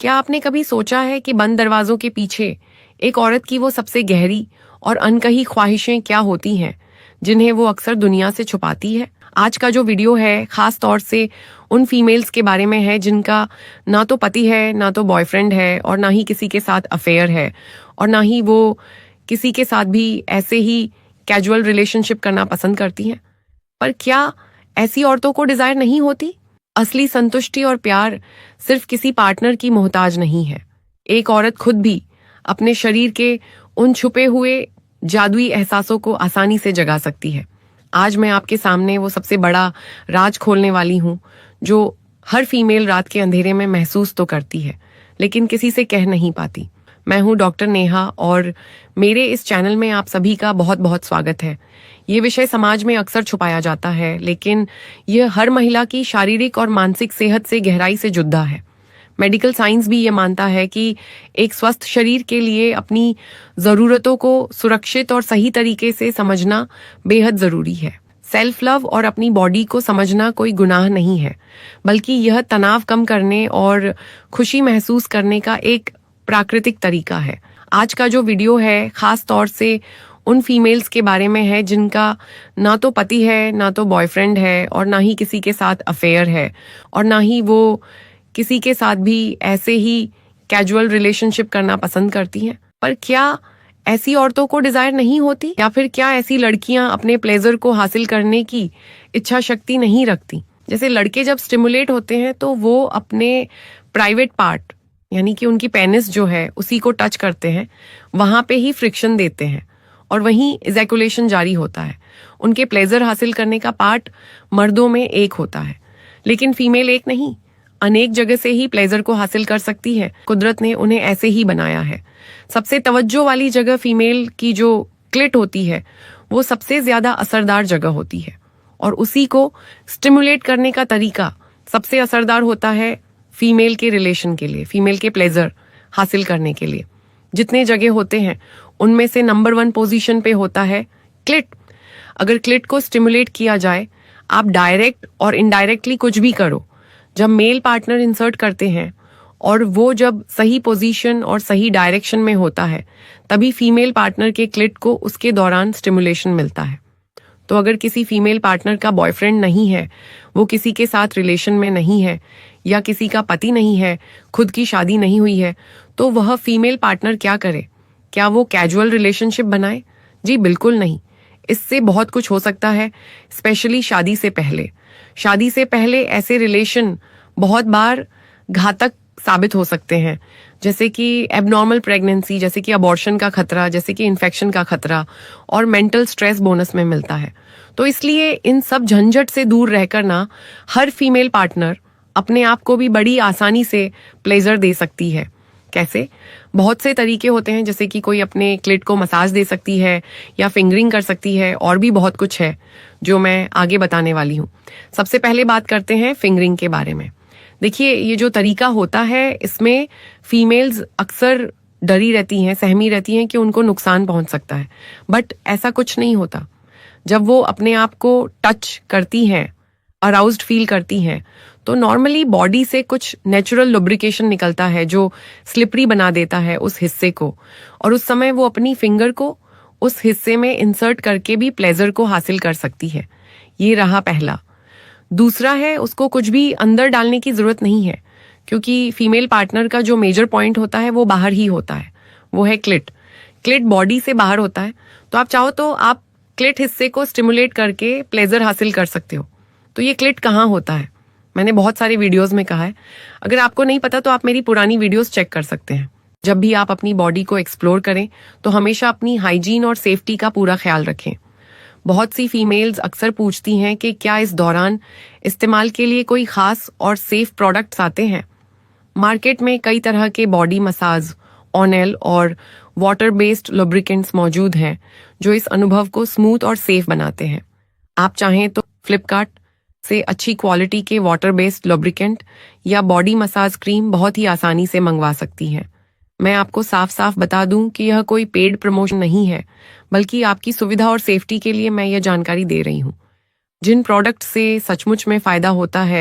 क्या आपने कभी सोचा है कि बंद दरवाजों के पीछे एक औरत की वो सबसे गहरी और अनकही ख्वाहिशें क्या होती हैं, जिन्हें वो अक्सर दुनिया से छुपाती है? आज का जो वीडियो है खास तौर से उन फीमेल्स के बारे में है जिनका ना तो पति है, ना तो बॉयफ्रेंड है, और ना ही किसी के साथ अफेयर है, और ना ही वो किसी के साथ भी ऐसे ही कैजुअल रिलेशनशिप करना पसंद करती हैं। पर क्या ऐसी औरतों को डिजायर नहीं होती? असली संतुष्टि और प्यार सिर्फ किसी पार्टनर की मोहताज नहीं है। एक औरत खुद भी अपने शरीर के उन छुपे हुए जादुई एहसासों को आसानी से जगा सकती है। आज मैं आपके सामने वो सबसे बड़ा राज खोलने वाली हूं जो हर फीमेल रात के अंधेरे में महसूस तो करती है, लेकिन किसी से कह नहीं पाती। मैं हूं डॉक्टर नेहा और मेरे इस चैनल में आप सभी का बहुत बहुत स्वागत है। ये विषय समाज में अक्सर छुपाया जाता है, लेकिन यह हर महिला की शारीरिक और मानसिक सेहत से गहराई से जुड़ा है। मेडिकल साइंस भी ये मानता है कि एक स्वस्थ शरीर के लिए अपनी जरूरतों को सुरक्षित और सही तरीके से समझना बेहद जरूरी है। सेल्फ लव और अपनी बॉडी को समझना कोई गुनाह नहीं है, बल्कि यह तनाव कम करने और खुशी महसूस करने का एक प्राकृतिक तरीका है। आज का जो वीडियो है खास तौर से उन फीमेल्स के बारे में है जिनका ना तो पति है, ना तो बॉयफ्रेंड है, और ना ही किसी के साथ अफेयर है, और ना ही वो किसी के साथ भी ऐसे ही कैजुअल रिलेशनशिप करना पसंद करती हैं। पर क्या ऐसी औरतों को डिजायर नहीं होती, या फिर क्या ऐसी लड़कियां अपने प्लेजर को हासिल करने की इच्छा शक्ति नहीं रखती? जैसे लड़के जब स्टिमुलेट होते हैं तो वो अपने प्राइवेट पार्ट यानी कि उनकी पेनिस जो है उसी को टच करते हैं, वहां पे ही फ्रिक्शन देते हैं और वहीं इजैकुलेशन जारी होता है। उनके प्लेजर हासिल करने का पार्ट मर्दों में एक होता है, लेकिन फीमेल एक नहीं, अनेक जगह से ही प्लेजर को हासिल कर सकती है। कुदरत ने उन्हें ऐसे ही बनाया है। सबसे तवज्जो वाली जगह फीमेल की जो क्लिट होती है वो सबसे ज्यादा असरदार जगह होती है, और उसी को स्टिमुलेट करने का तरीका सबसे असरदार होता है फीमेल के रिलेशन के लिए, फीमेल के प्लेजर हासिल करने के लिए। जितने जगह होते हैं उनमें से नंबर 1 पोजीशन पे होता है क्लिट। अगर क्लिट को स्टिमुलेट किया जाए, आप डायरेक्ट और इनडायरेक्टली कुछ भी करो, जब मेल पार्टनर इंसर्ट करते हैं और वो जब सही पोजीशन और सही डायरेक्शन में होता है, तभी फीमेल पार्टनर के क्लिट को उसके दौरान स्टिमुलेशन मिलता है। तो अगर किसी फीमेल पार्टनर का बॉयफ्रेंड नहीं है, वो किसी के साथ रिलेशन में नहीं है, या किसी का पति नहीं है, खुद की शादी नहीं हुई है, तो वह फीमेल पार्टनर क्या करे? क्या वो कैजुअल रिलेशनशिप बनाए? जी बिल्कुल नहीं। इससे बहुत कुछ हो सकता है, स्पेशली शादी से पहले। शादी से पहले ऐसे रिलेशन बहुत बार घातक साबित हो सकते हैं, जैसे कि एबनॉर्मल प्रेगनेंसी, जैसे कि अबॉर्शन का खतरा, जैसे कि इन्फेक्शन का खतरा, और मेंटल स्ट्रेस बोनस में मिलता है। तो इसलिए इन सब झंझट से दूर रहकर ना हर फीमेल पार्टनर अपने आप को भी बड़ी आसानी से प्लेजर दे सकती है। कैसे? बहुत से तरीके होते हैं, जैसे कि कोई अपने क्लिट को मसाज दे सकती है या फिंगरिंग कर सकती है, और भी बहुत कुछ है जो मैं आगे बताने वाली हूँ। सबसे पहले बात करते हैं फिंगरिंग के बारे में। देखिए, ये जो तरीका होता है इसमें फीमेल्स अक्सर डरी रहती हैं, सहमी रहती हैं कि उनको नुकसान पहुंच सकता है, बट ऐसा कुछ नहीं होता। जब वो अपने आप को टच करती हैं, अराउज्ड फील करती हैं, तो नॉर्मली बॉडी से कुछ नेचुरल लुब्रिकेशन निकलता है जो स्लिपरी बना देता है उस हिस्से को, और उस समय वो अपनी फिंगर को उस हिस्से में इंसर्ट करके भी प्लेजर को हासिल कर सकती है। ये रहा पहला। दूसरा है, उसको कुछ भी अंदर डालने की जरूरत नहीं है, क्योंकि फीमेल पार्टनर का जो मेजर पॉइंट होता है वो बाहर ही होता है, वो है क्लिट। क्लिट बॉडी से बाहर होता है, तो आप चाहो तो आप क्लिट हिस्से को स्टिमुलेट करके प्लेजर हासिल कर सकते हो। तो ये क्लिट कहाँ होता है, मैंने बहुत सारे वीडियोस में कहा है। अगर आपको नहीं पता तो आप मेरी पुरानी वीडियोस चेक कर सकते हैं। जब भी आप अपनी बॉडी को एक्सप्लोर करें तो हमेशा अपनी हाइजीन और सेफ्टी का पूरा ख्याल रखें। बहुत सी फीमेल्स अक्सर पूछती हैं कि क्या इस दौरान इस्तेमाल के लिए कोई खास और सेफ प्रोडक्ट्स आते हैं। मार्केट में कई तरह के बॉडी मसाज, ऑनेल और वाटर बेस्ड लुब्रिकेंट्स मौजूद हैं जो इस अनुभव को स्मूथ और सेफ बनाते हैं। आप चाहें तो फ्लिपकार्ट से अच्छी क्वालिटी के वाटर बेस्ड लुब्रिकेंट या बॉडी मसाज क्रीम बहुत ही आसानी से मंगवा सकती हैं। मैं आपको साफ साफ बता दूं कि यह कोई पेड प्रमोशन नहीं है, बल्कि आपकी सुविधा और सेफ्टी के लिए मैं यह जानकारी दे रही हूं। जिन प्रोडक्ट से सचमुच में फायदा होता है